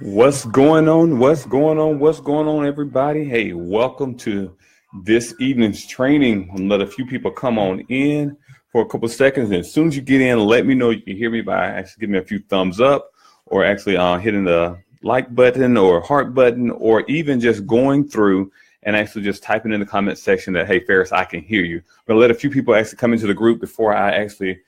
What's going on? What's going on? What's going on, everybody? Hey, welcome to this evening's training. I'm let a few people come on in for a couple of seconds. And as soon as you get in, let me know you can hear me by actually giving me a few thumbs up or actually hitting the like button or heart button, or even just going through and actually just typing in the comment section that, hey, Ferris, I can hear you. I'm going to let a few people actually come into the group before I actually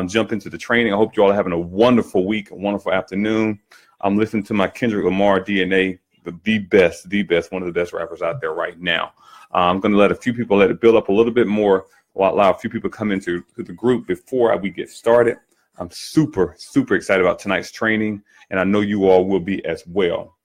jump into the training. I hope you all are having a wonderful week, a wonderful afternoon. I'm listening to my Kendrick Lamar DNA, the best, one of the best rappers out there right now. I'm going to let a few people let it build up a little bit more while allow a few people come into the group before we get started. I'm super excited about tonight's training, and I know you all will be as well.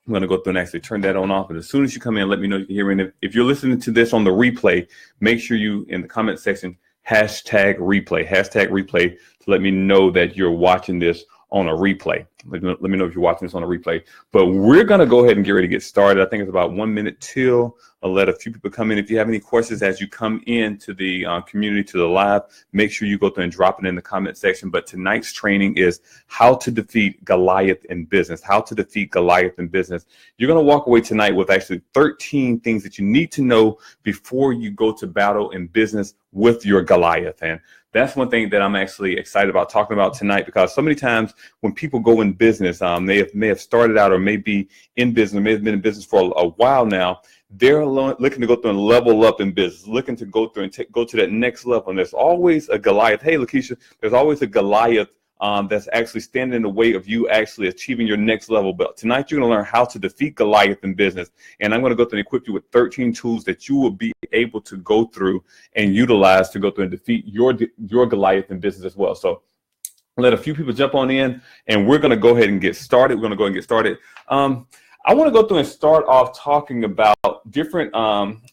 I'm going to go through and actually turn that on off. And as soon as you come in, let me know you can hear me. And if you're listening to this on the replay, make sure you, in the comment section, hashtag replay to let me know that you're watching this on a replay. Let me know if you're watching this on a replay. But we're going to go ahead and get ready to get started. I think it's about 1 minute till. I'll let a few people come in. If you have any questions as you come into the community, to the live, make sure you go through and drop it in the comment section. But tonight's training is how to defeat Goliath in business. How to defeat Goliath in business. You're going to walk away tonight with actually 13 things that you need to know before you go to battle in business with your Goliath. And that's one thing that I'm actually excited about talking about tonight, because so many times when people go in business, they may have started out or may be in business, may have been in business for a while now. They're looking to go through and level up in business, looking to go through and go to that next level. And there's always a Goliath. Hey, Lakeisha, there's always a Goliath that's actually standing in the way of you actually achieving your next level. But tonight, you're going to learn how to defeat Goliath in business. And I'm going to go through and equip you with 13 tools that you will be able to go through and utilize to go through and defeat your Goliath in business as well. So let a few people jump on in, and we're going to go ahead and get started. I want to go through and start off talking about different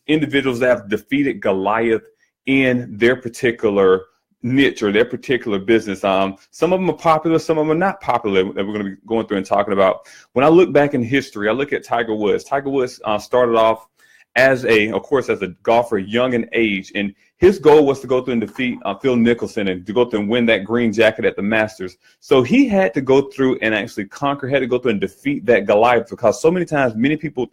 individuals that have defeated Goliath in their particular niche or their particular business. Some of them are popular, some of them are not popular, that we're going to be going through and talking about. When I look back in history, I look at Tiger Woods. Tiger Woods started off as a golfer, young in age, and his goal was to go through and defeat Phil Mickelson and to go through and win that green jacket at the Masters. So he had to go through and actually had to go through and defeat that Goliath, because so many times, many people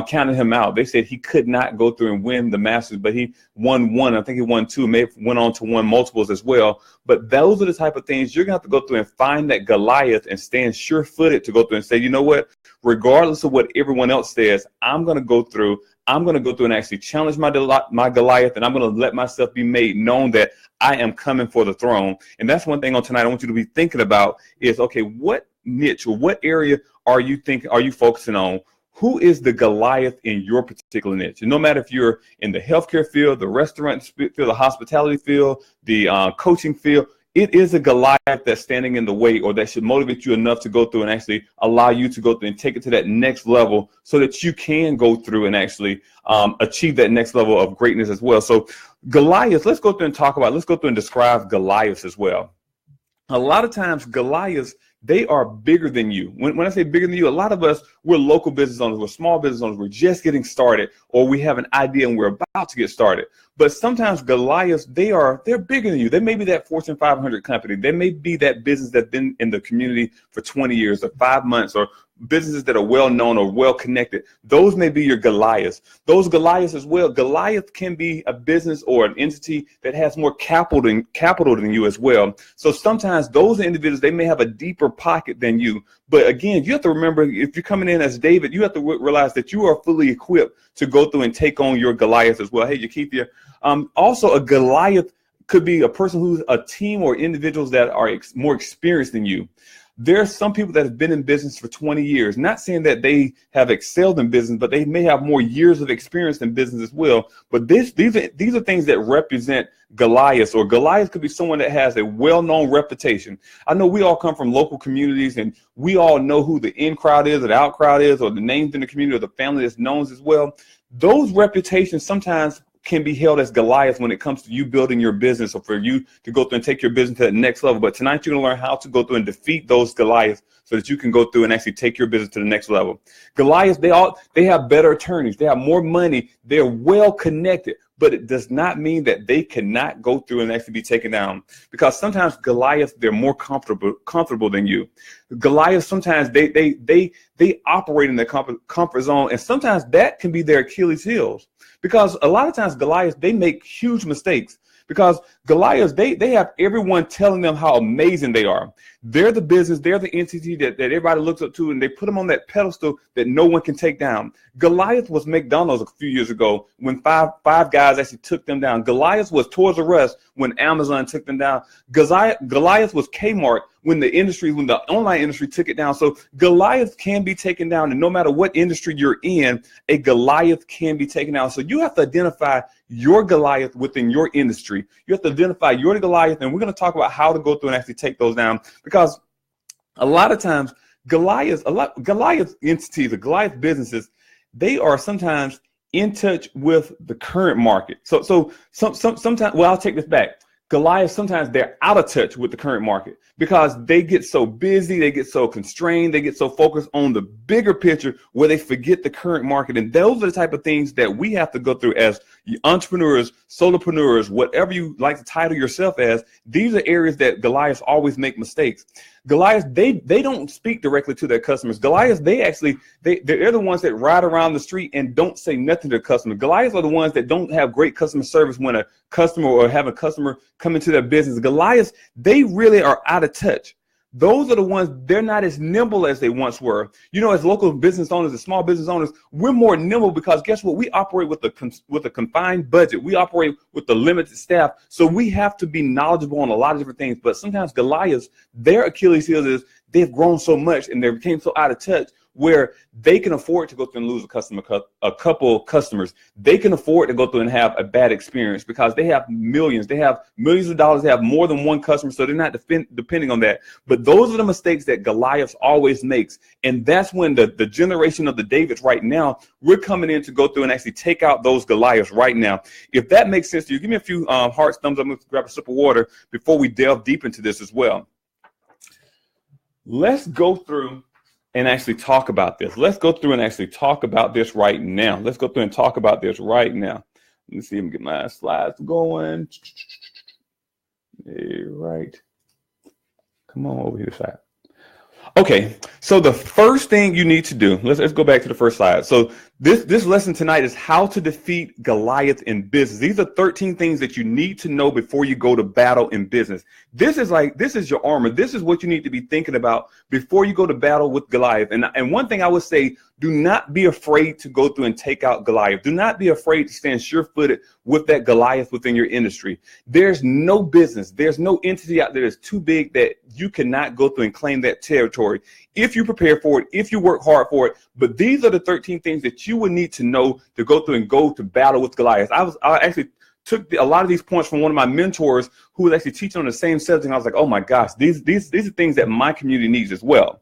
counted him out. They said he could not go through and win the Masters, but he won one. I think he won two, may have went on to win multiples as well. But those are the type of things you're going to have to go through and find that Goliath and stand sure-footed to go through and say, you know what, regardless of what everyone else says, I'm going to go through and actually challenge my Goliath, and I'm going to let myself be made known that I am coming for the throne. And that's one thing on tonight I want you to be thinking about is, okay, what niche or what area are you focusing on? Who is the Goliath in your particular niche? And no matter if you're in the healthcare field, the restaurant field, the hospitality field, the coaching field, it is a Goliath that's standing in the way, or that should motivate you enough to go through and actually allow you to go through and take it to that next level so that you can go through and actually achieve that next level of greatness as well. So Goliath, let's go through and describe Goliaths as well. A lot of times Goliaths, they are bigger than you. When I say bigger than you, a lot of us, we're local business owners, we're small business owners, we're just getting started, or we have an idea and we're about to get started. But sometimes Goliaths, they're bigger than you. They may be that Fortune 500 company. They may be that business that's been in the community for 20 years or 5 months, or businesses that are well known or well connected. Those may be your Goliaths. Those Goliaths as well. Goliath can be a business or an entity that has more capital than you as well. So sometimes those individuals, they may have a deeper pocket than you. But again, you have to remember, if you're coming in as David, you have to realize that you are fully equipped to go through and take on your Goliath as well. Hey, Yakithia. Also, a Goliath could be a person who's a team or individuals that are more experienced than you. There are some people that have been in business for 20 years, not saying that they have excelled in business, but they may have more years of experience in business as well. But these are things that represent Goliath, or Goliath could be someone that has a well-known reputation. I know we all come from local communities, and we all know who the in crowd is or the out crowd is, or the names in the community, or the family that's known as well. Those reputations sometimes can be held as Goliath when it comes to you building your business, or for you to go through and take your business to the next level. But tonight you're going to learn how to go through and defeat those Goliaths so that you can go through and actually take your business to the next level. Goliaths, they have better attorneys. They have more money. They're well connected. but it does not mean that they cannot go through and actually be taken down, because sometimes Goliath, they're more comfortable than you. Goliath, sometimes they operate in their comfort zone, and sometimes that can be their Achilles heels, because a lot of times Goliath, they make huge mistakes. Because Goliaths, they have everyone telling them how amazing they are. They're the business, they're the entity that everybody looks up to, and they put them on that pedestal that no one can take down. Goliath was McDonald's a few years ago when five guys actually took them down. Goliath was Toys R Us when Amazon took them down. Goliath was Kmart when the online industry took it down. So Goliath can be taken down, and no matter what industry you're in, a Goliath can be taken down. So you have to identify your Goliath within your industry. You have to identify your Goliath, and we're going to talk about how to go through and actually take those down, because a lot of times Goliath entities, the Goliath businesses, they are sometimes in touch with the current market. So sometimes, well, I'll take this back. Goliath, sometimes they're out of touch with the current market because they get so busy, they get so constrained, they get so focused on the bigger picture where they forget the current market. And those are the type of things that we have to go through as entrepreneurs, solopreneurs, whatever you like to title yourself as. These are areas that Goliaths always make mistakes. Goliaths, they don't speak directly to their customers. Goliaths, they're the ones that ride around the street and don't say nothing to the customer. Goliaths are the ones that don't have great customer service when a customer or have a customer come into their business. Goliaths, they really are out of touch. Those are the ones, they're not as nimble as they once were. You know, as local business owners, as small business owners, we're more nimble because guess what? We operate with a confined budget. We operate with the limited staff. So we have to be knowledgeable on a lot of different things. But sometimes Goliaths, their Achilles heel is they've grown so much and they became so out of touch where they can afford to go through and lose a couple customers. They can afford to go through and have a bad experience because they have millions. They have millions of dollars. They have more than one customer, so they're not depending on that. But those are the mistakes that Goliath always makes. And that's when the generation of the Davids right now, we're coming in to go through and actually take out those Goliaths right now. If that makes sense to you, give me a few hearts, thumbs up. I'm going to grab a sip of water before we delve deep into this as well. Let's go through and actually talk about this. Let's go through and actually talk about this right now. Let's go through and talk about this right now. Let me see if I can get my slides going. All right. Come on over here side. Okay, so the first thing you need to do, let's go back to the first slide. So this lesson tonight is how to defeat Goliath in business. These are 13 things that you need to know before you go to battle in business. This is your armor. This is what you need to be thinking about before you go to battle with Goliath. And one thing I would say, do not be afraid to go through and take out Goliath. Do not be afraid to stand sure-footed with that Goliath within your industry. There's no business, there's no entity out there that's too big that you cannot go through and claim that territory if you prepare for it, if you work hard for it. But these are the 13 things that you would need to know to go through and go to battle with Goliath. I actually took a lot of these points from one of my mentors who was actually teaching on the same subject. And I was like, oh my gosh, these are things that my community needs as well.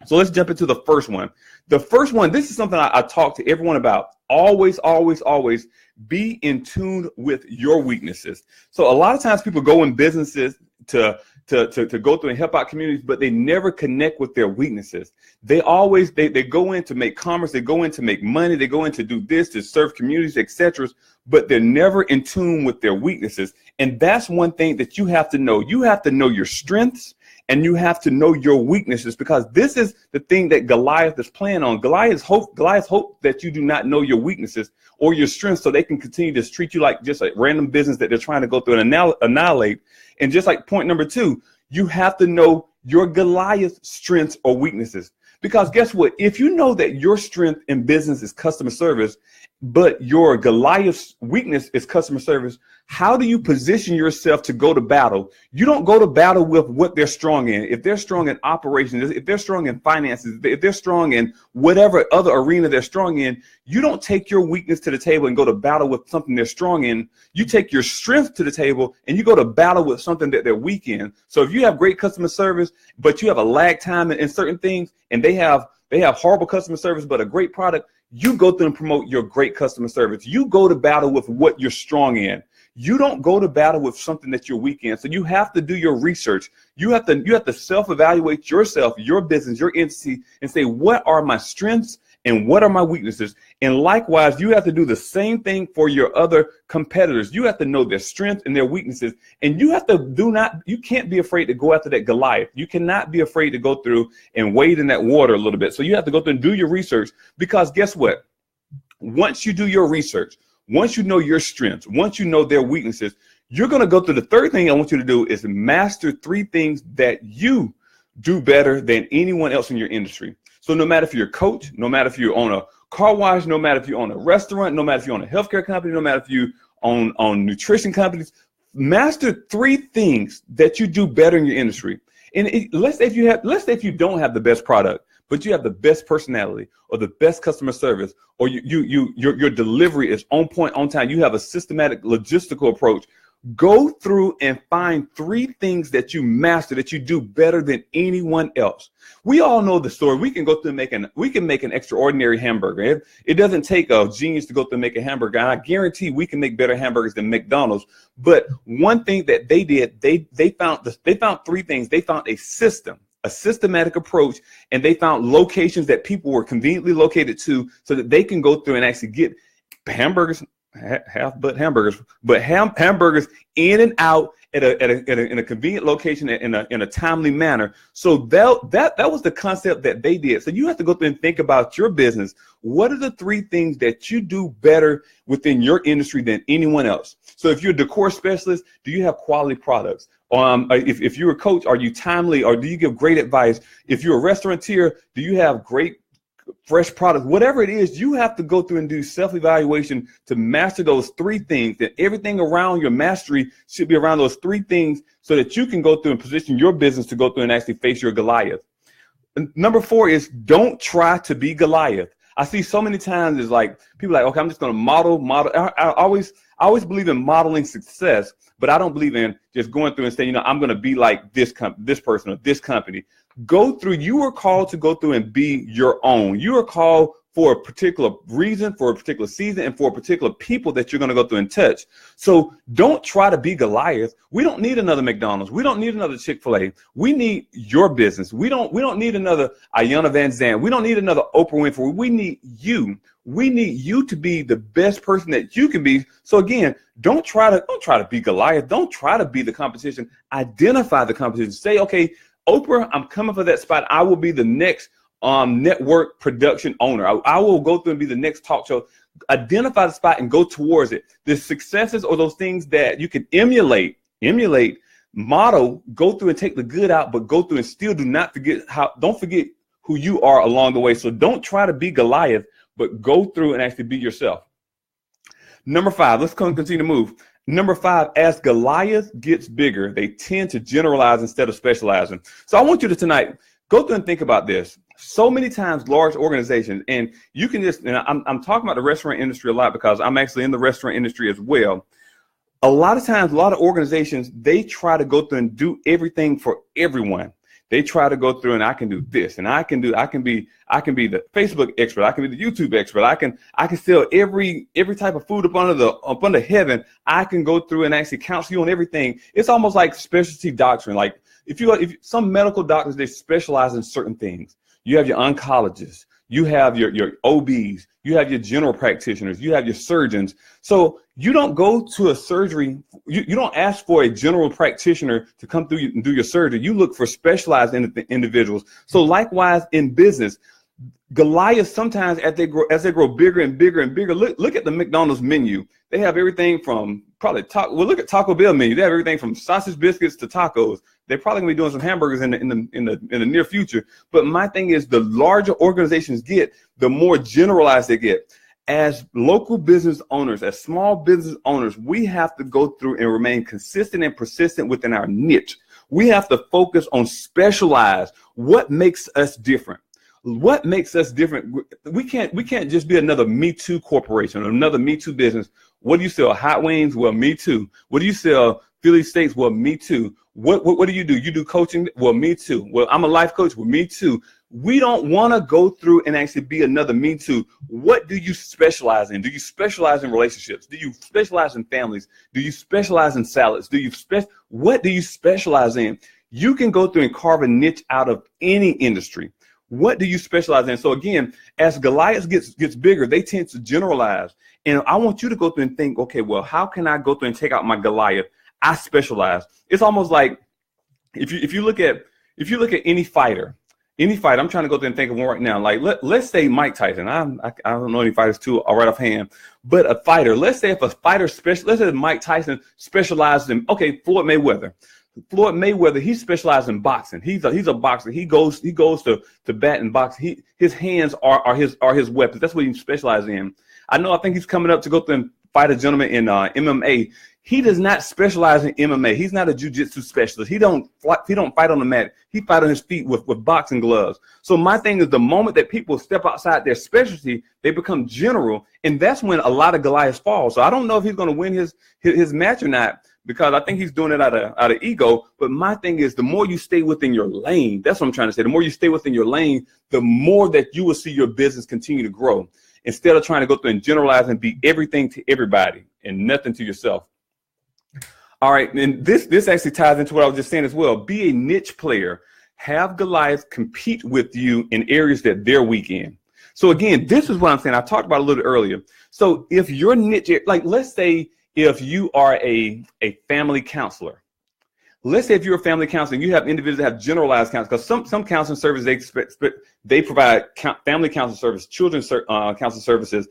So let's jump into the first one. The first one, this is something I talk to everyone about. Always, always, always be in tune with your weaknesses. So a lot of times people go in businesses to go through and help out communities, but they never connect with their weaknesses. They go in to make commerce, they go in to make money, they go in to do this, to serve communities, etc., but they're never in tune with their weaknesses. And that's one thing that you have to know. You have to know your strengths and you have to know your weaknesses, because this is the thing that Goliath is playing on. Goliath's hope that you do not know your weaknesses or your strengths, so they can continue to treat you like just a random business that they're trying to go through and annihilate. And just like point number 2, you have to know your Goliath strengths or weaknesses. Because guess what? If you know that your strength in business is customer service, but your Goliath's weakness is customer service, how do you position yourself to go to battle? You don't go to battle with what they're strong in. If they're strong in operations, if they're strong in finances, if they're strong in whatever other arena they're strong in, you don't take your weakness to the table and go to battle with something they're strong in. You take your strength to the table and you go to battle with something that they're weak in. So if you have great customer service, but you have a lag time in certain things, and they have horrible customer service but a great product, you go through and promote your great customer service. You go to battle with what you're strong in. You don't go to battle with something that you're weak in. So you have to do your research. You have to self-evaluate yourself, your business, your entity, and say, what are my strengths and what are my weaknesses? And likewise, you have to do the same thing for your other competitors. You have to know their strengths and their weaknesses. And you have to you can't be afraid to go after that Goliath. You cannot be afraid to go through and wade in that water a little bit. So you have to go through and do your research, because guess what? Once you do your research, once you know your strengths, once you know their weaknesses, you're going to go through the third thing I want you to do is master 3 things that you do better than anyone else in your industry. So no matter if you're a coach, no matter if you own a car wash, no matter if you own a restaurant, no matter if you own a healthcare company, no matter if you own nutrition companies, master 3 things that you do better in your industry. And let's say if you don't have the best product, but you have the best personality or the best customer service, or your delivery is on point, on time, you have a systematic logistical approach. Go through and find 3 things that you master, that you do better than anyone else. We all know the story. We can go through and we can make an extraordinary hamburger. It doesn't take a genius to go through and make a hamburger. And I guarantee we can make better hamburgers than McDonald's. But one thing that they did, they found 3 things. They found a system, a systematic approach, and they found locations that people were conveniently located to, so that they can go through and actually get hamburgers. Hamburgers in and out in a convenient location in a timely manner. So that was the concept that they did. So you have to go through and think about your business. What are the 3 things that you do better within your industry than anyone else? So if you're a decor specialist, do you have quality products? If you're a coach, are you timely, or do you give great advice? If you're a restaurateur, do you have great fresh products? Whatever it is, you have to go through and do self-evaluation to master those 3 things. That everything around your mastery should be around those 3 things, so that you can go through and position your business to go through and actually face your Goliath. And number 4 is don't try to be Goliath. I see so many times is like people are like, okay, I'm just going to model. I always believe in modeling success, but I don't believe in just going through and saying, I'm going to be like this person or this company. Go through. You are called to go through and be your own. You are called for a particular reason, for a particular season, and for a particular people that you're going to go through and touch. So don't try to be Goliath. We don't need another McDonald's. We don't need another Chick-fil-A. We need your business. We don't need another Ayanna Van Zandt. We don't need another Oprah Winfrey. We need you. We need you to be the best person that you can be. So again, don't try to be Goliath. Don't try to be the competition. Identify the competition. Say, okay, Oprah, I'm coming for that spot. I will be the next network production owner. I will go through and be the next talk show. Identify the spot and go towards it. The successes or those things that you can emulate, model, go through and take the good out, but go through and still don't forget who you are along the way. So don't try to be Goliath, but go through and actually be yourself. Number 5, let's continue to move. Number 5, as Goliath gets bigger, they tend to generalize instead of specializing. So I want you to tonight go through and think about this. So many times, large organizations, and you can I'm talking about the restaurant industry a lot because I'm actually in the restaurant industry as well. A lot of times, a lot of organizations, they try to go through and do everything for everyone. They try to go through and I can do this, and I can be the Facebook expert. I can be the YouTube expert. I can sell every type of food up under heaven. I can go through and actually counsel you on everything. It's almost like specialty doctrine. Like if some medical doctors, they specialize in certain things. You have your oncologists, you have your OBs, you have your general practitioners, you have your surgeons. So you don't go to a surgery. You don't ask for a general practitioner to come through and do your surgery. You look for specialized individuals. So likewise in business, Goliath sometimes as they grow bigger and bigger and bigger. Look at the McDonald's menu. They have everything from look at Taco Bell menu. They have everything from sausage biscuits to tacos. They're probably gonna be doing some hamburgers in the near future. But my thing is, the larger organizations get, the more generalized they get. As local business owners, as small business owners, we have to go through and remain consistent and persistent within our niche. We have to focus on specialized. What makes us different? What makes us different? We can't just be another Me Too corporation or another Me Too business. What do you sell? Hot wings? Well, me too. What do you sell? Philly steaks? Well, me too. What do? You do coaching? Well, me too. Well, I'm a life coach. Well, me too. We don't want to go through and actually be another Me Too. What do you specialize in? Do you specialize in relationships? Do you specialize in families? Do you specialize in salads? What do you specialize in? You can go through and carve a niche out of any industry. What do you specialize in? So again, as Goliath gets bigger, they tend to generalize. And I want you to go through and think, okay, well, how can I go through and take out my Goliath? I specialize. It's almost like if you look at any fighter, I'm trying to go through and think of one right now. Like let's say Mike Tyson. I don't know any fighters too right offhand, but a fighter. Let's say if a fighter let's say Mike Tyson specializes in Floyd Mayweather. Floyd Mayweather, he specializes in boxing. He's a boxer. He goes to bat and box. His hands are his weapons. That's what he specializes in. I think he's coming up to go through and fight a gentleman in MMA. He does not specialize in MMA. He's not a jiu-jitsu specialist. He don't fight on the mat. He fight on his feet with boxing gloves. So my thing is, the moment that people step outside their specialty, they become general, and that's when a lot of Goliaths fall. So I don't know if he's going to win his match or not, because I think he's doing it out of ego. But my thing is, the more you stay within your lane, that's what I'm trying to say. The more you stay within your lane, the more that you will see your business continue to grow, instead of trying to go through and generalize and be everything to everybody and nothing to yourself. All right, and this actually ties into what I was just saying as well. Be a niche player. Have Goliath compete with you in areas that they're weak in. So again, this is what I'm saying. I talked about it a little bit earlier. So if your niche, like let's say if you are a family counselor. Let's say if you're a family counselor, you have individuals that have generalized counseling, because some counseling services, they provide family counseling service, children's counseling services,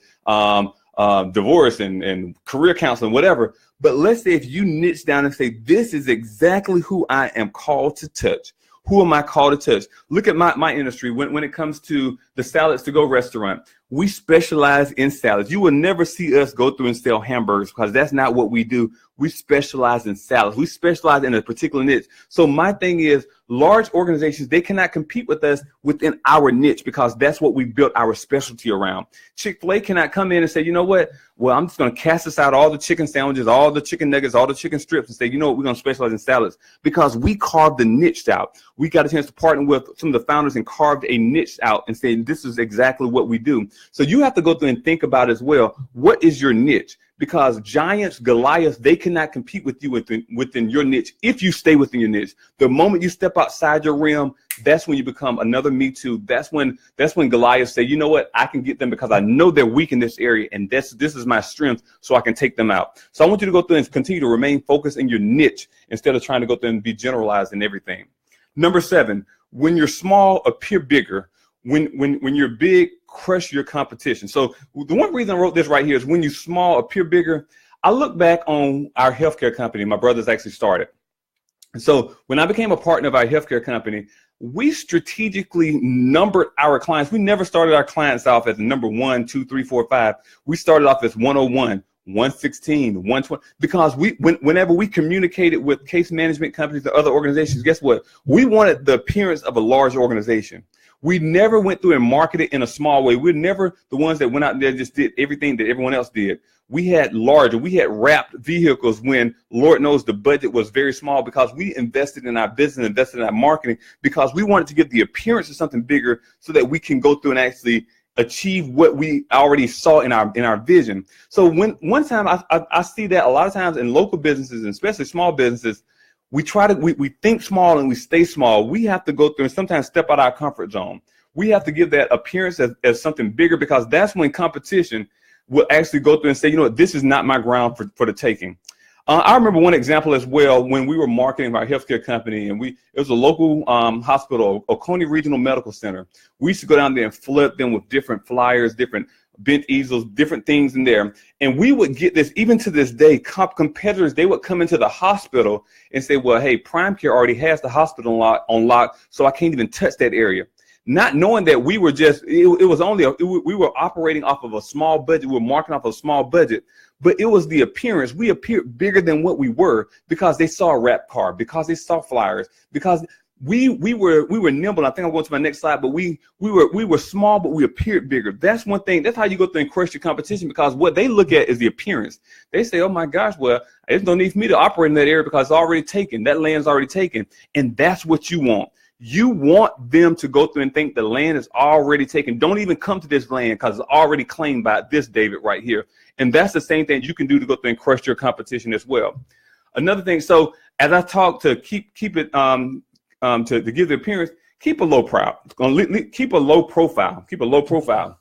divorce and career counseling, whatever. But let's say if you niche down and say, this is exactly who I am called to touch. Who am I called to touch? Look at my industry. When it comes to the Salads to Go restaurant, we specialize in salads. You will never see us go through and sell hamburgers, because that's not what we do. We specialize in salads. We specialize in a particular niche. So my thing is, large organizations, they cannot compete with us within our niche, because that's what we built our specialty around. Chick-fil-A cannot come in and say, you know what? Well, I'm just going to cast aside all the chicken sandwiches, all the chicken nuggets, all the chicken strips, and say, you know what? We're going to specialize in salads, because we carved the niche out. We got a chance to partner with some of the founders and carved a niche out and say, this is exactly what we do. So you have to go through and think about as well, what is your niche? Because giants, Goliaths, they cannot compete with you within your niche if you stay within your niche. The moment you step outside your realm, that's when you become another Me Too. That's when Goliaths say, you know what, I can get them because I know they're weak in this area, and this is my strength, so I can take them out. So I want you to go through and continue to remain focused in your niche instead of trying to go through and be generalized in everything. Number 7, when you're small, appear bigger. When you're big, crush your competition. So the one reason I wrote this right here is, when you small, appear bigger. I look back on our healthcare company my brothers actually started. And so when I became a partner of our healthcare company, we strategically numbered our clients. We never started our clients off as number 1, 2, 3, 4, 5. We started off as 101, 116, 120, because whenever we communicated with case management companies or other organizations, guess what? We wanted the appearance of a large organization. We never went through and marketed in a small way. We're never the ones that went out there and just did everything that everyone else did. We had wrapped vehicles when, Lord knows, the budget was very small, because we invested in our business, invested in our marketing, because we wanted to give the appearance of something bigger so that we can go through and actually achieve what we already saw in our vision. So one time I see that a lot of times in local businesses, and especially small businesses, we think small and we stay small. We have to go through and sometimes step out our comfort zone. We have to give that appearance as something bigger, because that's when competition will actually go through and say, you know what, this is not my ground for the taking. I remember one example as well, when we were marketing our healthcare company, and it was a local hospital, Oconee Regional Medical Center. We used to go down there and flood them with different flyers, different bent easels, different things in there. And we would get this, even to this day, competitors, they would come into the hospital and say, well, hey, Prime Care already has the hospital on lock, so I can't even touch that area. Not knowing that we were we were operating off of a small budget. We were marketing off of a small budget, but it was the appearance. We appeared bigger than what we were, because they saw a wrap card, because they saw flyers, because we were nimble. I think I'm going to my next slide, but we were small, but we appeared bigger. That's one thing. That's how you go through and crush your competition, because what they look at is the appearance. They say, oh my gosh, well, there's no need for me to operate in that area because it's already taken. That land's already taken. And that's what you want. You want them to go through and think the land is already taken. Don't even come to this land because it's already claimed by this David right here. And that's the same thing you can do to go through and crush your competition as well. Another thing, so as I talk to keep it to give the appearance, keep a low profile. Keep a low profile. Keep a low profile.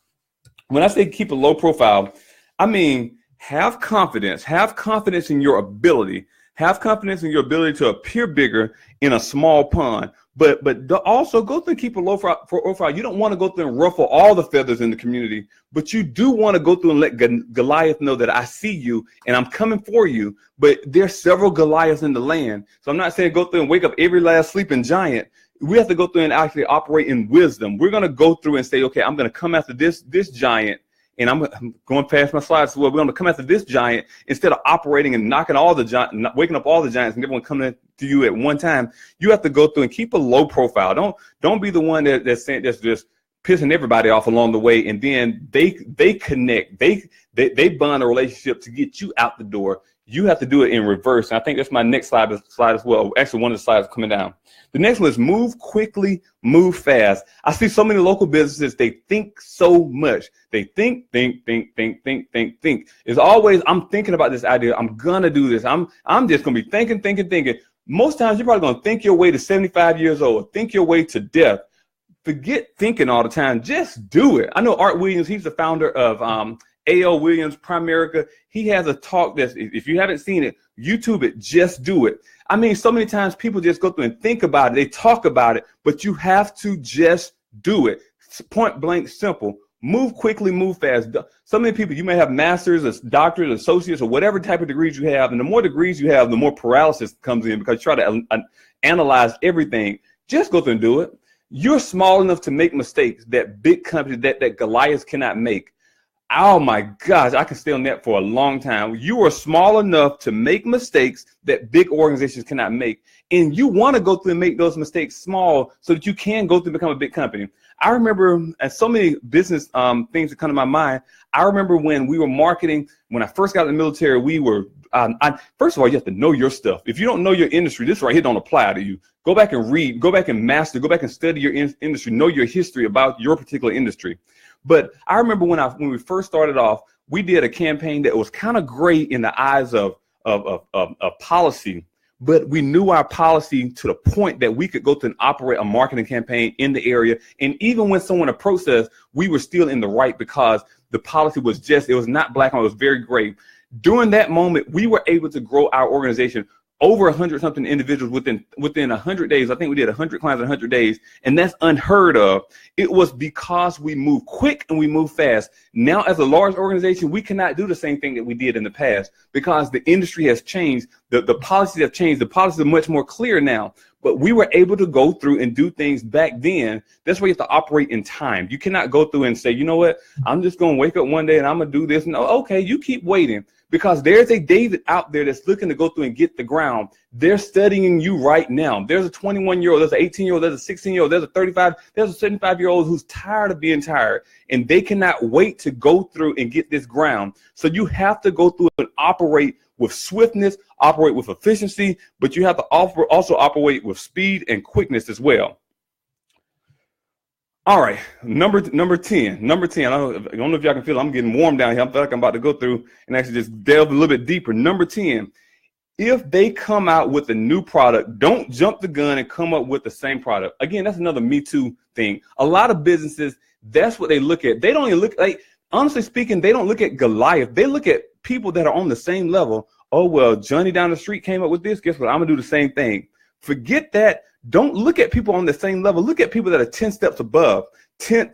When I say keep a low profile, I mean have confidence. Have confidence in your ability. Have confidence in your ability to appear bigger in a small pond. But also go through and keep a low profile. You don't want to go through and ruffle all the feathers in the community, but you do want to go through and let Goliath know that I see you and I'm coming for you. But there's several Goliaths in the land. So I'm not saying go through and wake up every last sleeping giant. We have to go through and actually operate in wisdom. We're going to go through and say, okay, I'm going to come after this giant. And I'm going past my slides as well. We're going to come after this giant instead of operating and knocking all the giants, waking up all the giants and everyone coming to you at one time. You have to go through and keep a low profile. Don't be the one that's just pissing everybody off along the way. And then they connect. They bond a relationship to get you out the door. You have to do it in reverse. And I think that's my next slide as well. Actually, one of the slides coming down. The next one is move quickly, move fast. I see so many local businesses, they think so much. They think. It's always, I'm thinking about this idea. I'm going to do this. I'm just going to be thinking. Most times you're probably going to think your way to 75 years old, think your way to death. Forget thinking all the time. Just do it. I know Art Williams, he's the founder of A.L. Williams, Primerica. He has a talk that's, if you haven't seen it, YouTube it, just do it. I mean, so many times people just go through and think about it. They talk about it, but you have to just do it. It's point blank simple. Move quickly, move fast. So many people, you may have masters, doctors, associates, or whatever type of degrees you have. And the more degrees you have, the more paralysis comes in because you try to analyze everything. Just go through and do it. You're small enough to make mistakes that big companies, that Goliath cannot make. Oh my gosh, I can stay on that for a long time. You are small enough to make mistakes that big organizations cannot make. And you want to go through and make those mistakes small so that you can go through and become a big company. I remember, and so many business things that come to my mind. I remember when we were marketing, when I first got in the military, we were, first of all, you have to know your stuff. If you don't know your industry, this right here don't apply to you. Go back and read, go back and master, go back and study your industry, know your history about your particular industry. But I remember when we first started off, we did a campaign that was kind of gray in the eyes of policy, but we knew our policy to the point that we could go through and operate a marketing campaign in the area. And even when someone approached us, we were still in the right because the policy was just, it was not black and white, it was very gray. During that moment, we were able to grow our organization over 100 something individuals within 100 days. I think we did 100 clients in 100 days, and that's unheard of. It was because we move quick and we move fast. Now, as a large organization, we cannot do the same thing that we did in the past because the industry has changed. The policies have changed. The policies are much more clear now. But we were able to go through and do things back then. That's why you have to operate in time. You cannot go through and say, you know what, I'm just going to wake up one day and I'm going to do this. No, okay, you keep waiting. Because there's a David out there that's looking to go through and get the ground. They're studying you right now. There's a 21-year-old, there's an 18-year-old, there's a 16-year-old, there's a 35, there's a 75-year-old who's tired of being tired. And they cannot wait to go through and get this ground. So you have to go through and operate with swiftness, operate with efficiency, but you have to also operate with speed and quickness as well. All right, number 10. I don't know if y'all can feel it. I'm getting warm down here. I feel like I'm about to go through and actually just delve a little bit deeper. Number 10, if they come out with a new product, don't jump the gun and come up with the same product. Again, that's another Me Too thing. A lot of businesses, that's what they look at. They don't even look, like, honestly speaking, they don't look at Goliath. They look at people that are on the same level. Oh, well, Johnny down the street came up with this. Guess what? I'm going to do the same thing. Forget that. Don't look at people on the same level. Look at people that are 10 steps above, 10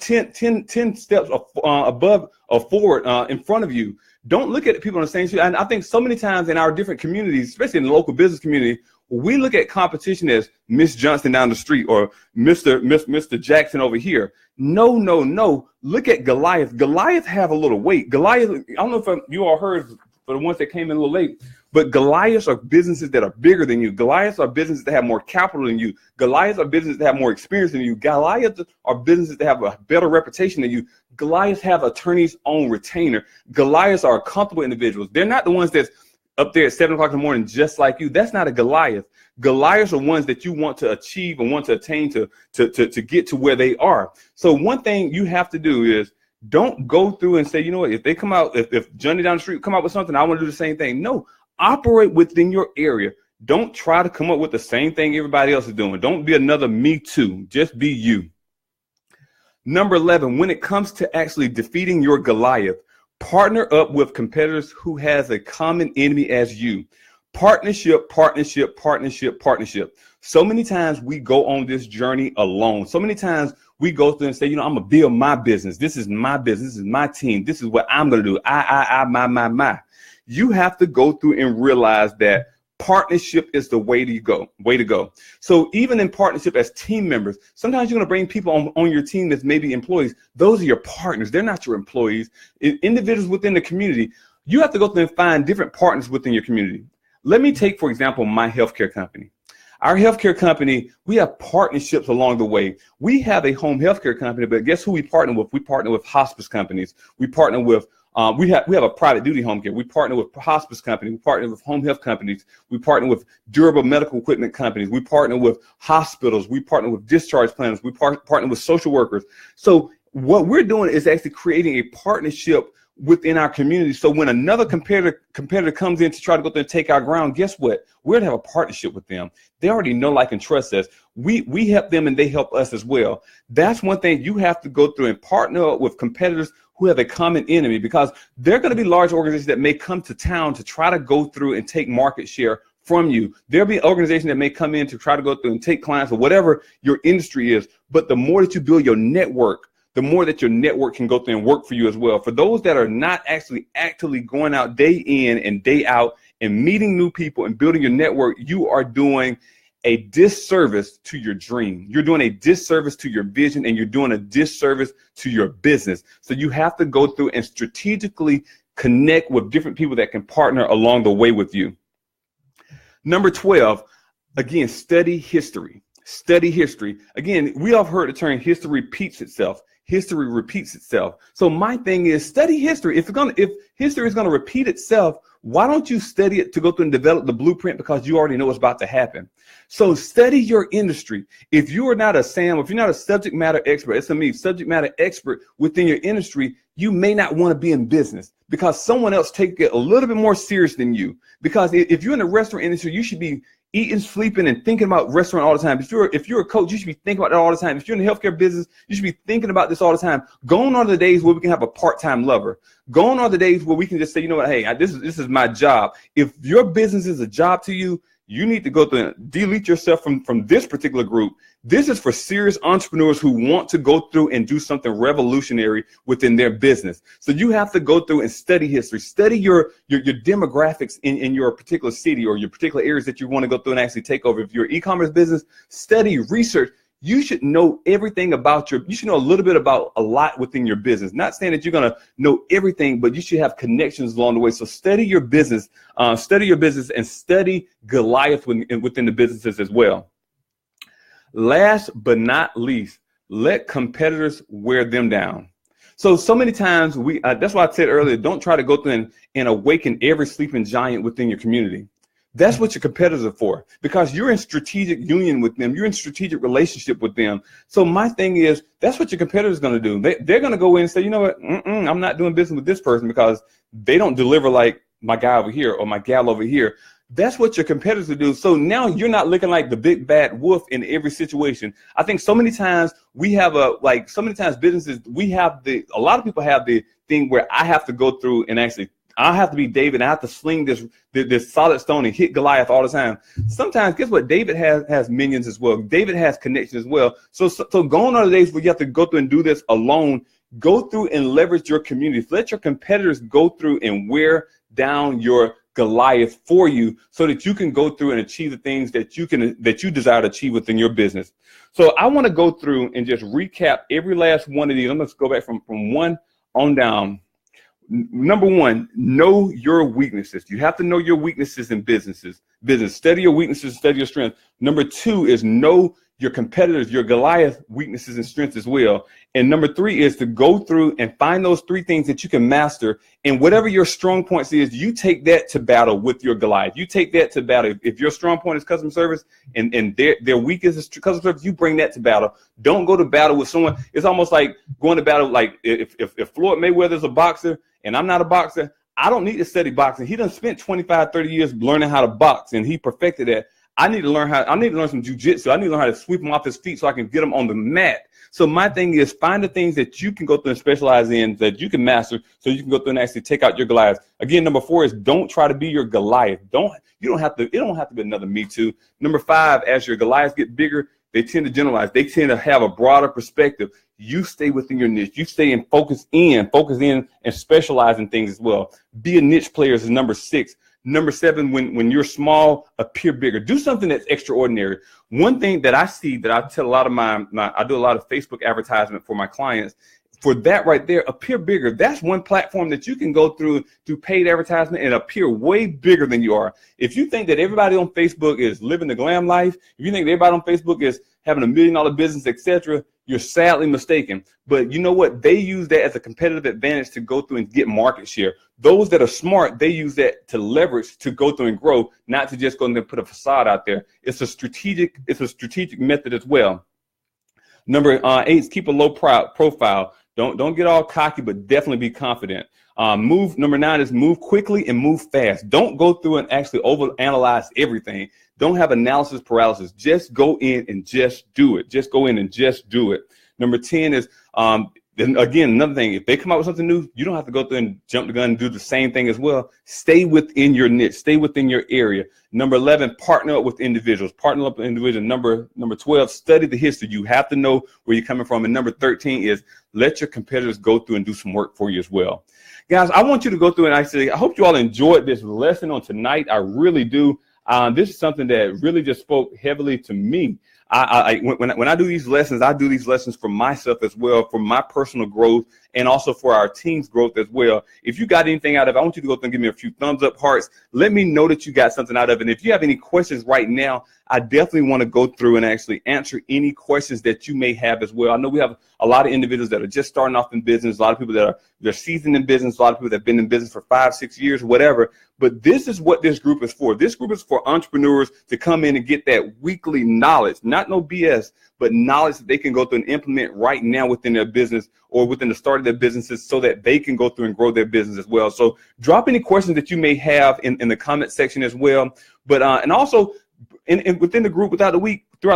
steps above or forward in front of you. Don't look at people on the same street. And I think so many times in our different communities, especially in the local business community, we look at competition as Miss Johnson down the street or Mr. Jackson over here. No. Look at Goliath. Goliath have a little weight. Goliath, I don't know if you all heard for the ones that came in a little late, but Goliaths are businesses that are bigger than you. Goliaths are businesses that have more capital than you. Goliaths are businesses that have more experience than you. Goliaths are businesses that have a better reputation than you. Goliaths have attorneys on retainer. Goliaths are comfortable individuals. They're not the ones that's up there at 7 o'clock in the morning just like you. That's not a Goliath. Goliaths are ones that you want to achieve and want to attain to get to where they are. So one thing you have to do is don't go through and say, you know what, if they come out, if Johnny down the street come out with something, I want to do the same thing. No, operate within your area. Don't try to come up with the same thing everybody else is doing. Don't be another me too. Just be you. Number 11, when it comes to actually defeating your Goliath, partner up with competitors who has a common enemy as you. Partnership, partnership, partnership, partnership. So many times we go on this journey alone. So many times we go through and say, I'm going to build my business. This is my business. This is my team. This is what I'm going to do. My. You have to go through and realize that partnership is the way to go. So even in partnership as team members, sometimes you're going to bring people on your team that's maybe employees. Those are your partners. They're not your employees. Individuals within the community, you have to go through and find different partners within your community. Let me take, for example, my healthcare company. Our healthcare company, we have partnerships along the way. We have a home healthcare company, but guess who we partner with? We partner with hospice companies. We partner with we have a private duty home care. We partner with hospice companies. We partner with home health companies. We partner with durable medical equipment companies. We partner with hospitals. We partner with discharge planners. We partner with social workers. So what we're doing is actually creating a partnership within our community. So when another competitor comes in to try to go there and take our ground, guess what? We're gonna have a partnership with them. They already know, like, and trust us. We help them and they help us as well. That's one thing you have to go through and partner up with competitors who have a common enemy, because they're going to be large organizations that may come to town to try to go through and take market share from you. There'll be organizations that may come in to try to go through and take clients or whatever your industry is. But the more that you build your network, the more that your network can go through and work for you as well. For those that are not actually actively going out day in and day out and meeting new people and building your network, you are doing a disservice to your dream. You're doing a disservice to your vision, and you're doing a disservice to your business. So you have to go through and strategically connect with different people that can partner along the way with you. Number 12, again, study history. Study history. Again, we all heard the term history repeats itself. History repeats itself. So my thing is, study history. If history is going to repeat itself, why don't you study it to go through and develop the blueprint, because you already know what's about to happen. So study your industry. If you are not a SAM, if you're not a subject matter expert, SME, subject matter expert within your industry, you may not want to be in business, because someone else take it a little bit more serious than you. Because if you're in the restaurant industry, you should be eating, sleeping, and thinking about restaurant all the time. If you're a coach, you should be thinking about that all the time. If you're in the healthcare business, you should be thinking about this all the time. Gone are the days where we can have a part-time lover. Gone are the days where we can just say, you know what, hey, this is my job. If your business is a job to you, you need to go through and delete yourself from this particular group. This is for serious entrepreneurs who want to go through and do something revolutionary within their business. So you have to go through and study history, study your demographics in your particular city or your particular areas that you want to go through and actually take over. If you're an e-commerce business, study, research. You should know everything about you should know a little bit about a lot within your business. Not saying that you're going to know everything, but you should have connections along the way. So study your business, and study Goliath within the businesses as well. Last but not least, let competitors wear them down. So many times that's why I said earlier, don't try to go through and awaken every sleeping giant within your community. That's what your competitors are for, because you're in strategic union with them. You're in strategic relationship with them. So my thing is, that's what your competitors are going to do. They're going to go in and say, you know what, I'm not doing business with this person because they don't deliver like my guy over here or my gal over here. That's what your competitors will do. So now you're not looking like the big bad wolf in every situation. I think so many times businesses, a lot of people have the thing where I have to go through and actually, I have to be David. I have to sling this solid stone and hit Goliath all the time. Sometimes, guess what? David has minions as well. David has connections as well. So gone are the days where you have to go through and do this alone. Go through and leverage your community. Let your competitors go through and wear down your Goliath for you, so that you can go through and achieve the things that you desire to achieve within your business. So I want to go through and just recap every last one of these. I'm going to go back from one on down. Number one, know your weaknesses. You have to know your weaknesses in business. Study your weaknesses, study your strengths. Number two is know your competitors, your Goliath weaknesses and strengths as well. And number three is to go through and find those three things that you can master. And whatever your strong points is, you take that to battle with your Goliath. You take that to battle. If your strong point is customer service and their weakness is customer service, you bring that to battle. Don't go to battle with someone. It's almost like going to battle. Like if Floyd Mayweather's a boxer and I'm not a boxer, I don't need to study boxing. He done spent 25, 30 years learning how to box, and he perfected that. I need to learn some jujitsu. I need to learn how to sweep him off his feet so I can get him on the mat. So my thing is, find the things that you can go through and specialize in, that you can master, so you can go through and actually take out your Goliath. Again, number 4 is don't try to be your Goliath. It don't have to be another Me Too. Number 5, as your Goliaths get bigger, they tend to generalize. They tend to have a broader perspective. You stay within your niche. You stay and focus in and specialize in things as well. Be a niche player is number 6. Number 7, when you're small, appear bigger. Do something that's extraordinary. One thing that I see that I tell a lot of I do a lot of Facebook advertisement for my clients. For that right there, appear bigger. That's one platform that you can go through paid advertisement and appear way bigger than you are. If you think that everybody on Facebook is living the glam life, if you think that everybody on Facebook is having $1 million business, etc., you're sadly mistaken. But you know what? They use that as a competitive advantage to go through and get market share. Those that are smart, they use that to leverage to go through and grow, not to just go and put a facade out there. It's a strategic method as well. Number 8 is keep a low profile. Don't get all cocky, but definitely be confident. Number 9 is move quickly and move fast. Don't go through and actually overanalyze everything. Don't have analysis paralysis. Just go in and just do it. Just go in and just do it. Number 10 is, then again, another thing, if they come out with something new, you don't have to go through and jump the gun and do the same thing as well. Stay within your niche. Stay within your area. Number 11, partner up with individuals. Partner up with individuals. Number 12, study the history. You have to know where you're coming from. And number 13 is let your competitors go through and do some work for you as well. Guys, I want you to go through and I hope you all enjoyed this lesson on tonight. I really do. This is something that really just spoke heavily to me. When I do these lessons, I do these lessons for myself as well, for my personal growth, and also for our team's growth as well. If you got anything out of it, I want you to go through and give me a few thumbs up, hearts. Let me know that you got something out of it. And if you have any questions right now, I definitely want to go through and actually answer any questions that you may have as well. I know we have a lot of individuals that are just starting off in business, a lot of people that they're seasoned in business, a lot of people that have been in business for 5, 6 years, whatever. But this is what this group is for. This group is for entrepreneurs to come in and get that weekly knowledge, not no BS, but knowledge that they can go through and implement right now within their business or within the start of their businesses so that they can go through and grow their business as well. So drop any questions that you may have in the comment section as well. But and also within the group throughout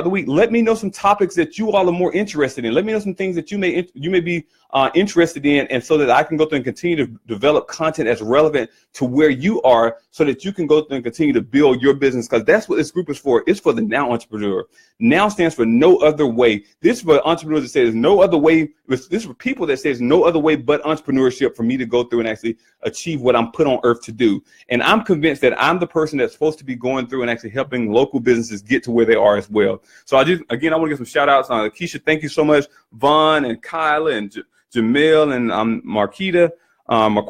the week, let me know some topics that you all are more interested in. Let me know some things that you may be interested in, and so that I can go through and continue to develop content that's relevant to where you are, so that you can go through and continue to build your business, because that's what this group is for. It's for the now entrepreneur. Now stands for no other way. This is for entrepreneurs that says no other way. This is for people that says no other way but entrepreneurship for me to go through and actually achieve what I'm put on earth to do. And I'm convinced that I'm the person that's supposed to be going through and actually helping local businesses get to where they are as well. So I want to give some shout outs. Keisha, thank you so much. Vaughn and Kyla and Jamil and Marquita. My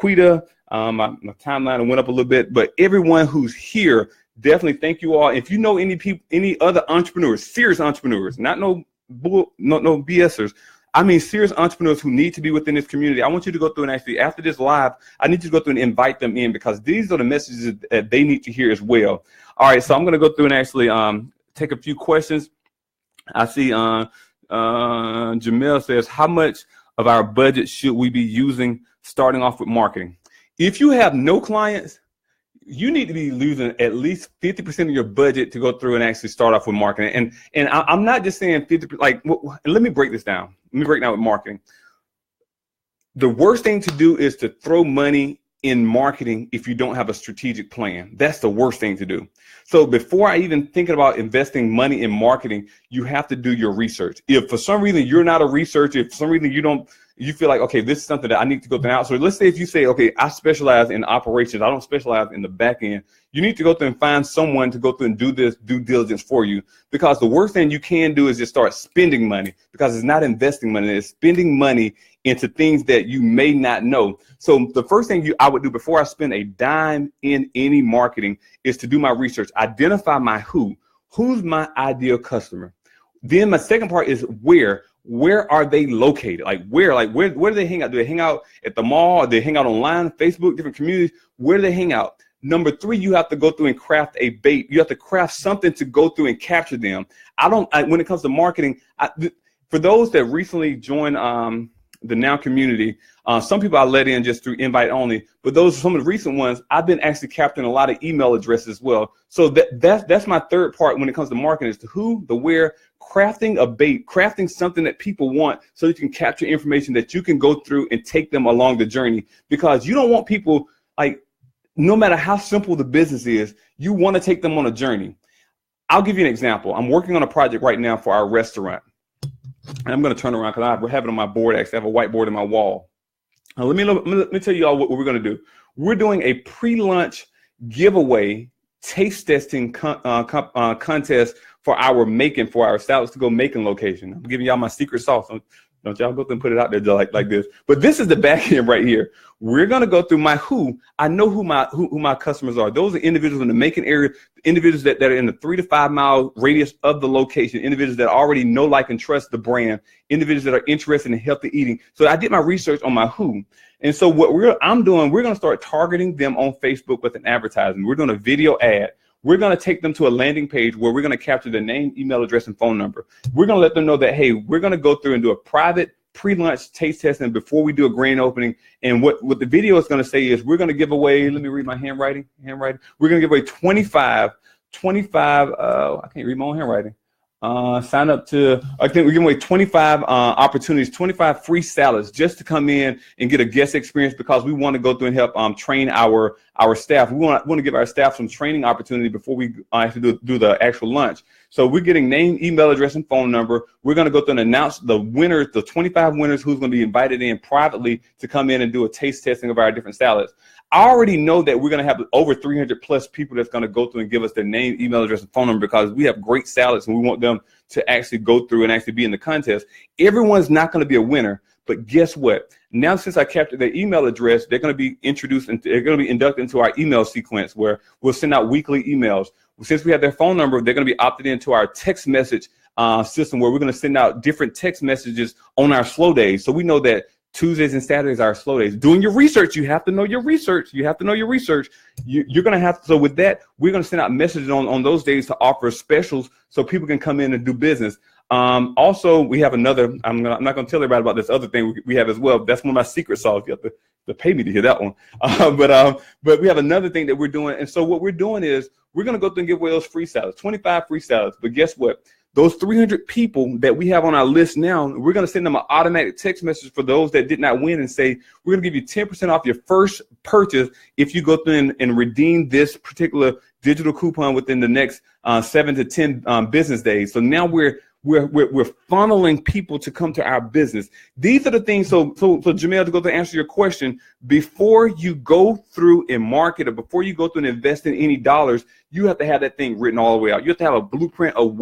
timeline went up a little bit, but everyone who's here, definitely thank you all. If you know any other entrepreneurs, serious entrepreneurs, not no BSers, I mean serious entrepreneurs who need to be within this community, I want you to go through and actually, after this live, I need you to go through and invite them in, because these are the messages that they need to hear as well. All right, so I'm going to go through and actually take a few questions. I see Jamil says, how much of our budget should we be using starting off with marketing? If you have no clients, you need to be losing at least 50% of your budget to go through and actually start off with marketing. And I'm not just saying 50%, like, let me break this down. Let me break down with marketing. The worst thing to do is to throw money in marketing if you don't have a strategic plan. That's the worst thing to do. So before I even thinking about investing money in marketing, you have to do your research. If for some reason you're not a researcher, if for some reason you feel like, okay, this is something that I need to go through out. So let's say if you say, okay, I specialize in operations, I don't specialize in the back end. You need to go through and find someone to go through and do this due diligence for you, because the worst thing you can do is just start spending money, because it's not investing money, it's spending money into things that you may not know. So the first thing I would do before I spend a dime in any marketing is to do my research, identify my who's my ideal customer. Then my second part is where are they located? Where do they hang out? Do they hang out at the mall? Do they hang out online, Facebook, different communities? Where do they hang out? Number 3, you have to go through and craft a bait. You have to craft something to go through and capture them. When it comes to marketing, for those that recently joined the Now community. Some people I let in just through invite only, but those are some of the recent ones. I've been actually capturing a lot of email addresses as well. So that's my third part when it comes to marketing, is the who, the where, crafting a bait, crafting something that people want so you can capture information that you can go through and take them along the journey, because you don't want people, like, no matter how simple the business is, you want to take them on a journey. I'll give you an example. I'm working on a project right now for our restaurant. And I'm going to turn around because I have it on my board. Actually, I have a whiteboard on my wall. Now, let me tell you all what we're going to do. We're doing a pre-lunch giveaway taste testing contest for our salads to go making location. I'm giving y'all my secret sauce. Don't y'all go through and put it out there like this. But this is the back end right here. We're going to go through my who. I know who my customers are. Those are individuals in the Macon area, individuals that are in the 3 to 5 mile radius of the location, individuals that already know, like, and trust the brand, individuals that are interested in healthy eating. So I did my research on my who. And so what I'm doing, we're going to start targeting them on Facebook with an advertisement. We're doing a video ad. We're going to take them to a landing page where we're going to capture their name, email address, and phone number. We're going to let them know that, hey, we're going to go through and do a private pre-lunch taste testing before we do a grand opening. And what the video is going to say is we're going to give away, let me read my handwriting. We're going to give away 25, I can't read my own handwriting. Sign up to, I think we're giving away 25 opportunities, 25 free salads just to come in and get a guest experience, because we want to go through and help train our staff. We want to give our staff some training opportunity before we actually do the actual lunch. So we're getting name, email address, and phone number. We're going to go through and announce the winners, the 25 winners who's going to be invited in privately to come in and do a taste testing of our different salads. I already know that we're going to have over 300 plus people that's going to go through and give us their name, email address, and phone number, because we have great salads and we want them to actually go through and actually be in the contest. Everyone's not going to be a winner, but guess what? Now, since I captured their email address, they're going to be introduced and they're going to be inducted into our email sequence where we'll send out weekly emails. Since we have their phone number, they're going to be opted into our text message system where we're going to send out different text messages on our slow days. So we know that Tuesdays and Saturdays are slow days. Doing your research, you have to know your research. You're going to have to. So with that, we're going to send out messages on those days to offer specials so people can come in and do business. Also, we have another. I'm not going to tell everybody about this other thing we have as well. That's one of my secret sauce. You have to pay me to hear that one. But we have another thing that we're doing. And so what we're doing is we're going to go through and give away those free salads, 25 free salads. But guess what? Those 300 people that we have on our list now, we're going to send them an automatic text message for those that did not win and say, we're going to give you 10% off your first purchase if you go through and redeem this particular digital coupon within the next 7 to 10 business days. So now we're funneling people to come to our business. These are the things. So Jamel, to go to answer your question, before you go through and market, or before you go through and invest in any dollars, you have to have that thing written all the way out. You have to have a blueprint of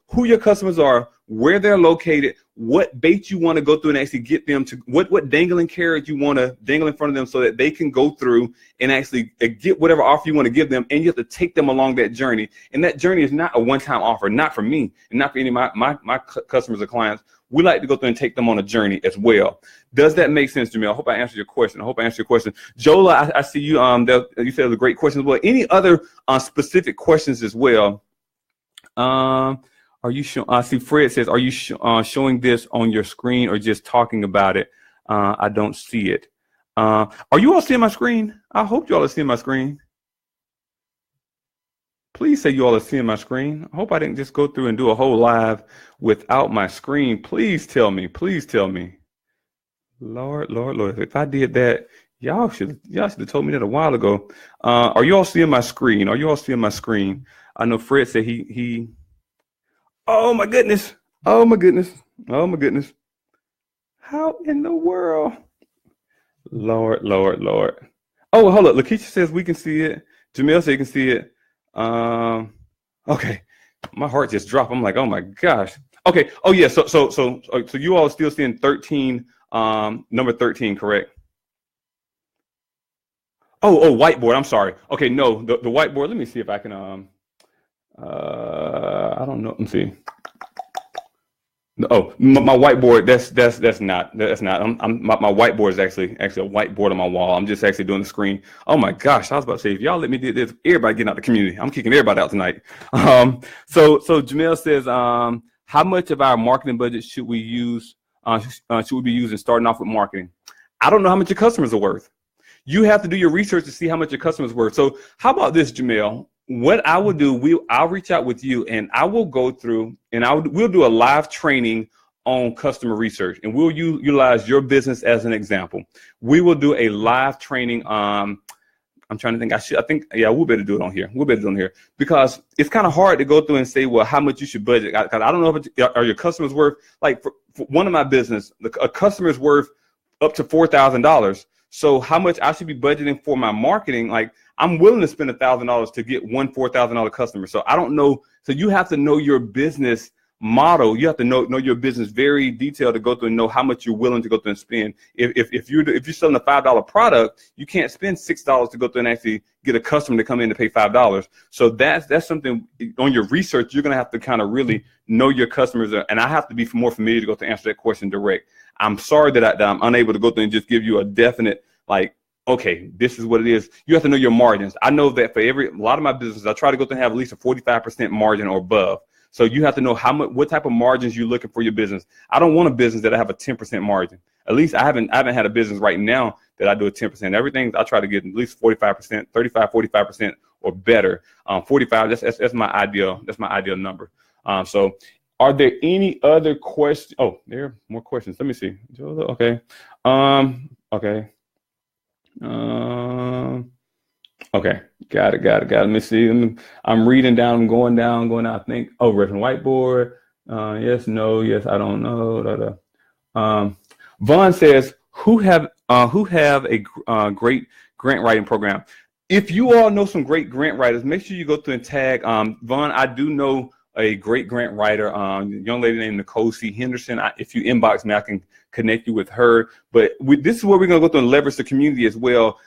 who your customers are, where they're located, what bait you want to go through and actually get them to, what dangling carrot you want to dangle in front of them so that they can go through and actually get whatever offer you want to give them. And you have to take them along that journey. And that journey is not a one-time offer, not for me and not for any of my customers or clients. We like to go through and take them on a journey as well. Does that make sense, Jamil? I hope I answered your question. Jola, I see you. You said it was a great question as well. Any other specific questions as well? Are you I see Fred says, are you showing this on your screen or just talking about it? I don't see it. Are you all seeing my screen? I hope you all are seeing my screen. Please say you all are seeing my screen. I hope I didn't just go through and do a whole live without my screen. Please tell me. Lord. If I did that, y'all should have told me that a while ago. Are you all seeing my screen? I know Fred said he. Oh my goodness. How in the world? Lord. Oh, hold up. Lakeisha says we can see it. Jamil said you can see it. Okay. My heart just dropped. I'm like, oh my gosh. Okay. Oh yeah. So you all are still seeing 13, number 13, correct? Oh, whiteboard. I'm sorry. Okay. No, the whiteboard. Let me see if I can, I don't know. Let me see. Oh, my whiteboard. That's not. My whiteboard is actually a whiteboard on my wall. I'm just actually doing the screen. Oh my gosh, I was about to say, if y'all let me do this, everybody getting out the community. I'm kicking everybody out tonight. So Jamel says, how much of our marketing budget should we use should we be using starting off with marketing? I don't know how much your customers are worth. You have to do your research to see how much your customers are worth. So how about this, Jamel? What I will do, I'll reach out with you and I will go through and we'll do a live training on customer research, and we'll utilize your business as an example. We will do a live training. I'm trying to think. Yeah, we'll better do it on here. Because it's kind of hard to go through and say, well, how much you should budget. Because I don't know if are your customers worth, like for one of my business, a customer is worth up to $4,000. So how much I should be budgeting for my marketing? Like I'm willing to spend $1,000 to get one $4,000 customer. So I don't know. So you have to know your business model. You have to know your business very detailed to go through and know how much you're willing to go through and spend. If you're selling a $5 product, you can't spend $6 to go through and actually get a customer to come in to pay $5. So that's something on your research you're gonna have to kind of really know your customers. And I have to be more familiar to go to answer that question direct. I'm sorry that I'm unable to go through and just give you a definite like, okay, this is what it is. You have to know your margins. I know that for a lot of my businesses, I try to go through and have at least a 45% margin or above. So you have to know what type of margins you're looking for your business. I don't want a business that I have a 10% margin. At least I haven't had a business right now that I do a 10%. Everything I try to get at least 45%, 35, 45% or better. 45. That's my ideal. That's my ideal number. So are there any other questions? Oh, there are more questions. Let me see. Okay. Okay. Okay, got it. Let me see. I'm reading down, I'm going down. I think, reference whiteboard. Yes, no, yes, I don't know. Vaughn says, who have a great grant writing program? If you all know some great grant writers, make sure you go through and tag Vaughn. I do know a great grant writer, young lady named Nicole C. Henderson. If you inbox me, I can connect you with her. But this is where we're going to go through and leverage the community as well.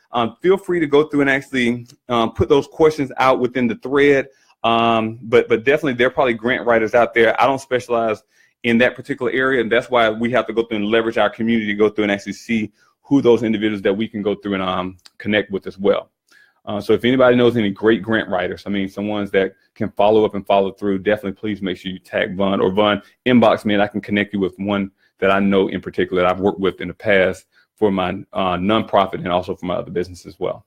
Feel free to go through and actually put those questions out within the thread. But definitely there are probably grant writers out there. I don't specialize in that particular area, and that's why we have to go through and leverage our community to go through and actually see who those individuals that we can go through and connect with as well. So if anybody knows any great grant writers, some ones that can follow up and follow through, definitely please make sure you tag Vaughn, or Vaughn, inbox me and I can connect you with one that I know in particular that I've worked with in the past for my nonprofit and also for my other business as well.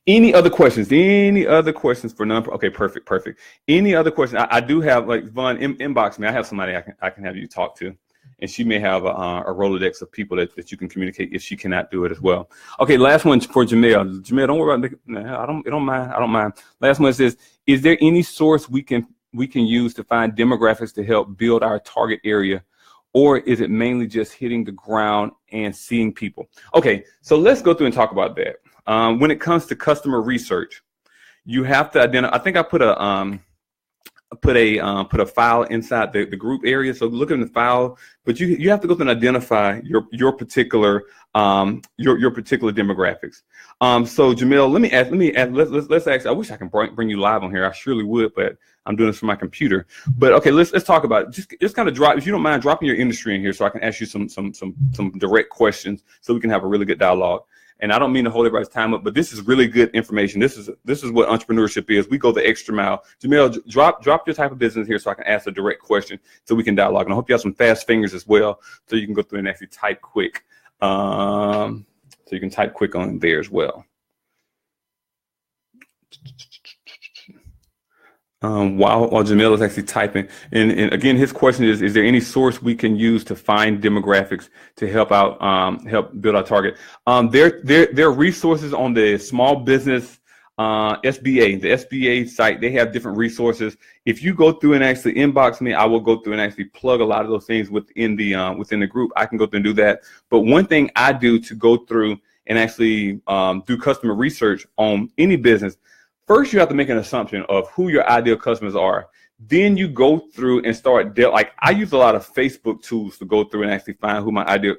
Any other questions? For nonprofit? Okay, perfect. Any other questions? I do have, like, Vaughn, inbox me. I have somebody I can have you talk to. And she may have a Rolodex of people that you can communicate if she cannot do it as well. Okay, last one for Jamel. Jamel, don't worry about it. I don't mind. Last one says, is there any source we can use to find demographics to help build our target area? Or is it mainly just hitting the ground and seeing people? Okay, so let's go through and talk about that. When it comes to customer research, you have to identify. I think I put a file inside the group area. So look in the file, but you have to go through and identify your particular demographics. So Jamel, let me ask. Let's ask. I wish I can bring you live on here. I surely would, but I'm doing this from my computer. But okay, let's talk about it. Just kind of drop, if you don't mind, dropping your industry in here so I can ask you some direct questions so we can have a really good dialogue. And I don't mean to hold everybody's time up, but this is really good information. This is what entrepreneurship is. We go the extra mile. Jamel, drop your type of business here so I can ask a direct question so we can dialogue. And I hope you have some fast fingers as well so you can go through and actually type quick. So you can type quick on there as well. While Jamel is actually typing, and again, his question is there any source we can use to find demographics to help build our target? There are resources on the small business SBA, the SBA site. They have different resources. If you go through and actually inbox me, I will go through and actually plug a lot of those things within the group. I can go through and do that. But one thing I do to go through and actually do customer research on any business, first, you have to make an assumption of who your ideal customers are. Then you go through and start, like, I use a lot of Facebook tools to go through and actually find who my ideal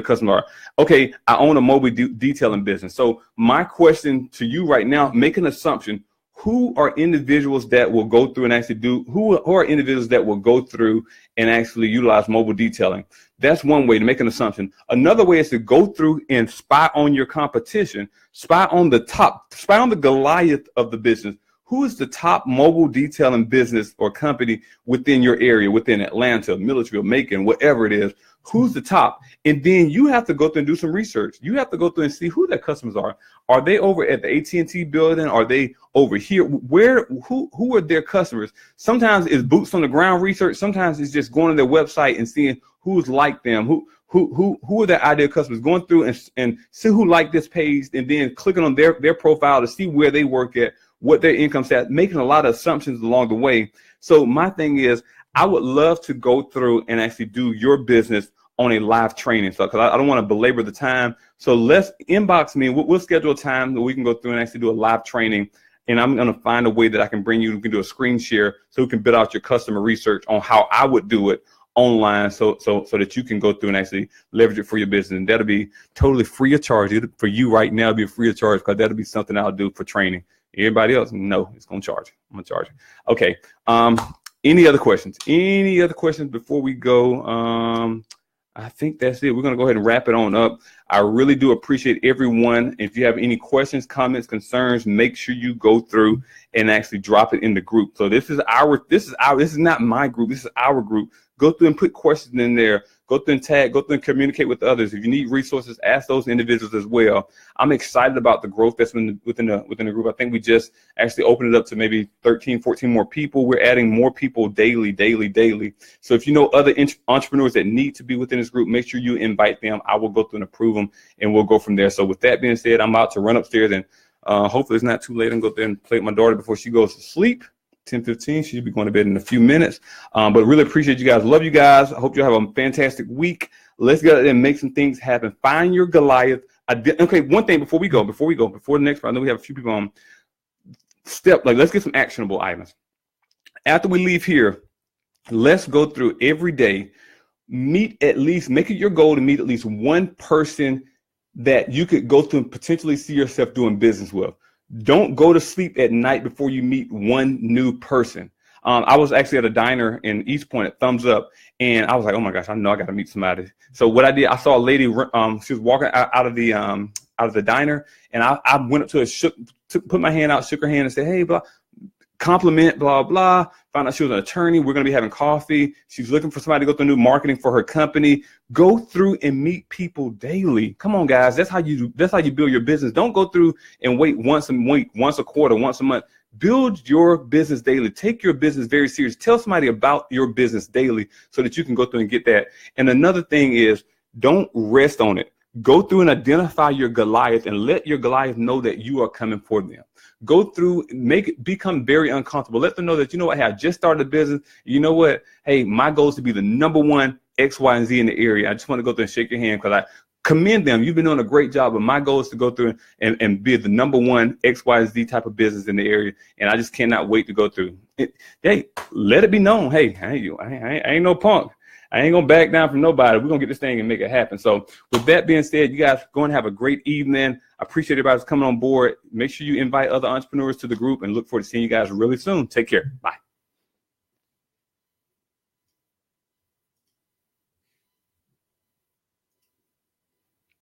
customers are. Okay, I own a mobile detailing business. So my question to you right now, make an assumption. Who are individuals that will go through and actually who are individuals that will go through and actually utilize mobile detailing? That's one way to make an assumption. Another way is to go through and spy on your competition, spy on the Goliath of the business. who is the top mobile detailing business or company within your area, within Atlanta, Milledgeville, Macon, whatever it is. Who's the top? And then you have to go through and do some research. You have to go through and see who their customers are. Are they over at the AT&T building? Are they over here? Who are their customers? Sometimes it's boots on the ground research. Sometimes it's just going to their website and seeing who's like them, who are their ideal customers, going through and see who like this page, and then clicking on their profile to see where they work at, what their income stats, making a lot of assumptions along the way. So my thing is, I would love to go through and actually do your business on a live training. So, because I don't want to belabor the time. So let's inbox me. We'll schedule a time that we can go through and actually do a live training. And I'm going to find a way that I can bring you. We can do a screen share so we can build out your customer research on how I would do it online, so that you can go through and actually leverage it for your business. And that'll be totally free of charge. For you right now, it'll be free of charge, because that'll be something I'll do for training. Everybody else, no, it's going to charge. I'm going to charge. Okay. Any other questions? Any other questions before we go? I think that's it. We're going to go ahead and wrap it on up. I really do appreciate everyone. If you have any questions, comments, concerns, make sure you go through and actually drop it in the group. So this is not my group. This is our group. Go through and put questions in there. Go through and tag, go through and communicate with others. If you need resources, ask those individuals as well. I'm excited about the growth that's been within the group. I think we just actually opened it up to maybe 13, 14 more people. We're adding more people daily. So if you know other entrepreneurs that need to be within this group, make sure you invite them. I will go through and approve them, and we'll go from there. So with that being said, I'm about to run upstairs, and hopefully it's not too late, and go there and play with my daughter before she goes to sleep. 10:15. She'll be going to bed in a few minutes. But really appreciate you guys. Love you guys. I hope you have a fantastic week. Let's go and make some things happen. Find your Goliath. Okay, one thing before the next part, I know we have a few people on. Let's get some actionable items. After we leave here, let's go through every day. Make it your goal to meet at least one person that you could go through and potentially see yourself doing business with. Don't go to sleep at night before you meet one new person. I was actually at a diner in East Point at Thumbs Up, and I was like, oh my gosh, I know I got to meet somebody. So what I did, I saw a lady, she was walking out of the diner, and I went up to her, put my hand out, shook her hand, and said, hey, blah, compliment, blah, blah. Found out she was an attorney. We're going to be having coffee. She's looking for somebody to go through new marketing for her company. Go through and meet people daily. Come on, guys. That's how you build your business. Don't go through and wait once a week, once a quarter, once a month. Build your business daily. Take your business very serious. Tell somebody about your business daily so that you can go through and get that. And another thing is, don't rest on it. Go through and identify your Goliath and let your Goliath know that you are coming for them. Go through, become very uncomfortable. Let them know that, you know what, hey, I just started a business. You know what? Hey, my goal is to be the number one X, Y, and Z in the area. I just want to go through and shake your hand, because I commend them. You've been doing a great job, but my goal is to go through and be the number one X, Y, and Z type of business in the area. And I just cannot wait to go through it. Hey, let it be known. Hey, I ain't no punk. I ain't going to back down from nobody. We're going to get this thing and make it happen. So with that being said, you guys go and have a great evening. I appreciate everybody's coming on board. Make sure you invite other entrepreneurs to the group, and look forward to seeing you guys really soon. Take care. Bye.